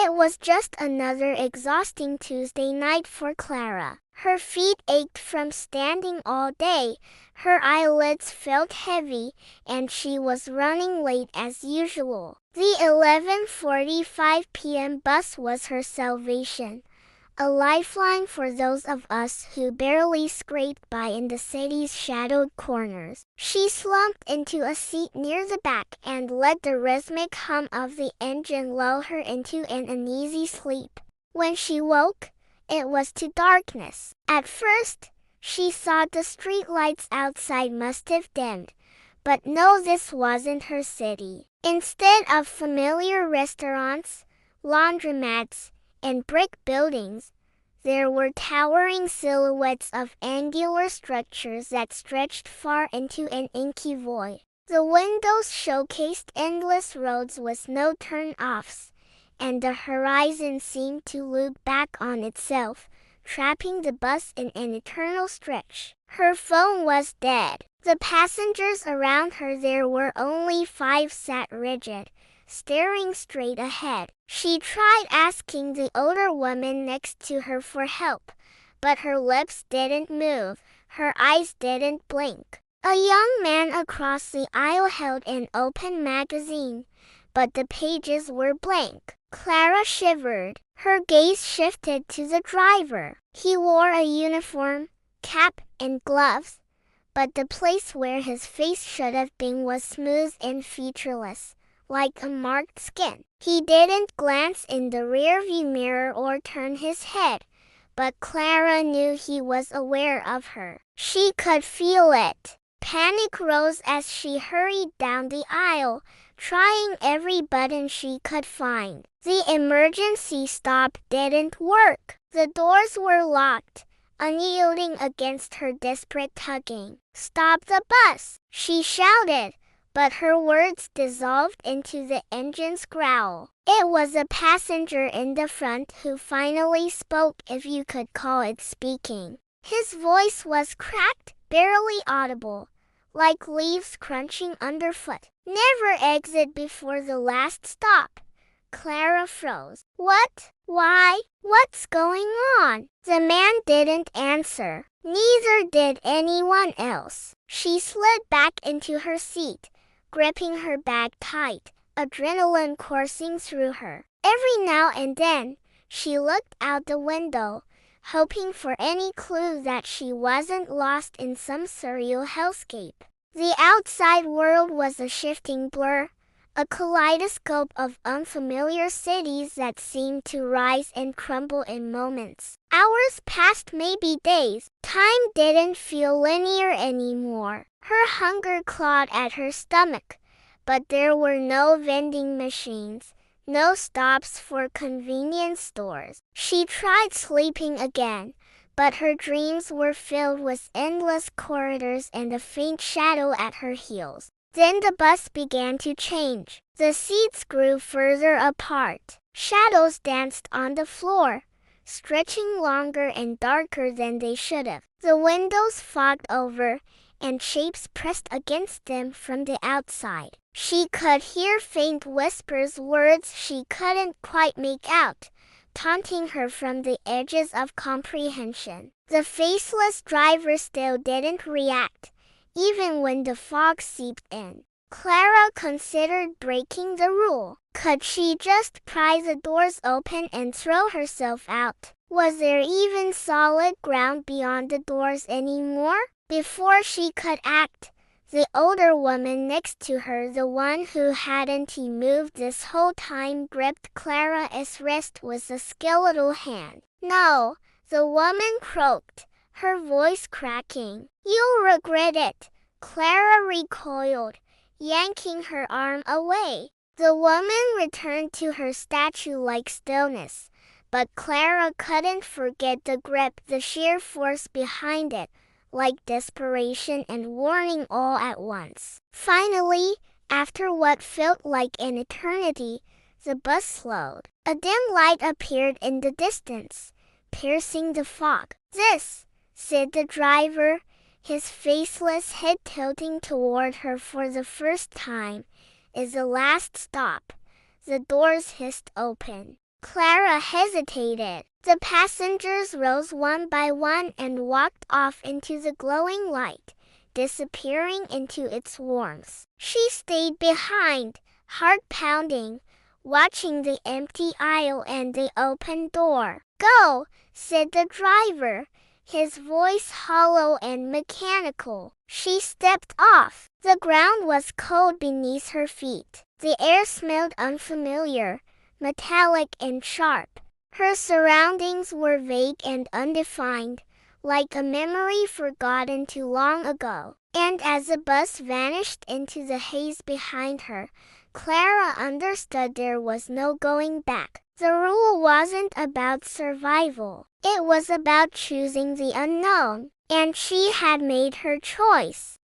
It was just another exhausting Tuesday night for Clara. Her feet ached from standing all day, her eyelids felt heavy, and she was running late as usual. The 11:45 p.m. bus was her salvation, a lifeline for those of us who barely scraped by in the city's shadowed corners. She slumped into a seat near the back and let the rhythmic hum of the engine lull her into an uneasy sleep. When she woke, it was to darkness. At first, she thought the street lights outside must have dimmed, but no, this wasn't her city. Instead of familiar restaurants, laundromats, and brick buildings, there were towering silhouettes of angular structures that stretched far into an inky void. The windows showcased endless roads with no turn-offs, and the horizon seemed to loop back on itself, trapping the bus in an eternal stretch. Her phone was dead. The passengers around her, there were only 5, sat rigid, staring straight ahead. She tried asking the older woman next to her for help, but her lips didn't move, her eyes didn't blink. A young man across the aisle held an open magazine, but the pages were blank. Clara shivered. Her gaze shifted to the driver. He wore a uniform, cap, and gloves, but the place where his face should have been was smooth and featureless, like a marked skin. He didn't glance in the rearview mirror or turn his head, but Clara knew he was aware of her. She could feel it. Panic rose as she hurried down the aisle, trying every button she could find. The emergency stop didn't work. The doors were locked, unyielding against her desperate tugging. "Stop the bus!" she shouted, but her words dissolved into the engine's growl. It was a passenger in the front who finally spoke, if you could call it speaking. His voice was cracked, barely audible, like leaves crunching underfoot. "Never exit before the last stop." Clara froze. "What? Why? What's going on?" The man didn't answer. Neither did anyone else. She slid back into her seat, gripping her bag tight, adrenaline coursing through her. Every now and then, she looked out the window, hoping for any clue that she wasn't lost in some surreal hellscape. The outside world was a shifting blur, a kaleidoscope of unfamiliar cities that seemed to rise and crumble in moments. Hours passed, maybe days. Time didn't feel linear anymore. Her hunger clawed at her stomach, but there were no vending machines, no stops for convenience stores. She tried sleeping again, but her dreams were filled with endless corridors and a faint shadow at her heels. Then the bus began to change. The seats grew further apart. Shadows danced on the floor, stretching longer and darker than they should have. The windows fogged over, and shapes pressed against them from the outside. She could hear faint whispers, words she couldn't quite make out, taunting her from the edges of comprehension. The faceless driver still didn't react, even when the fog seeped in. Clara considered breaking the rule. Could she just pry the doors open and throw herself out? Was there even solid ground beyond the doors anymore? Before she could act, the older woman next to her, the one who hadn't moved this whole time, gripped Clara's wrist with a skeletal hand. "No," the woman croaked, her voice cracking. "You'll regret it." Clara recoiled, yanking her arm away. The woman returned to her statue-like stillness, but Clara couldn't forget the grip, the sheer force behind it, like desperation and warning all at once. Finally, after what felt like an eternity, the bus slowed. A dim light appeared in the distance, piercing the fog. "This," said the driver, his faceless head tilting toward her for the first time, "is the last stop." The doors hissed open. Clara hesitated. The passengers rose one by one and walked off into the glowing light, disappearing into its warmth. She stayed behind, heart pounding, watching the empty aisle and the open door. "Go," said the driver, his voice hollow and mechanical. She stepped off. The ground was cold beneath her feet. The air smelled unfamiliar, metallic and sharp. Her surroundings were vague and undefined, like a memory forgotten too long ago. And as the bus vanished into the haze behind her, Clara understood there was no going back. The rule wasn't about survival. It was about choosing the unknown, and she had made her choice.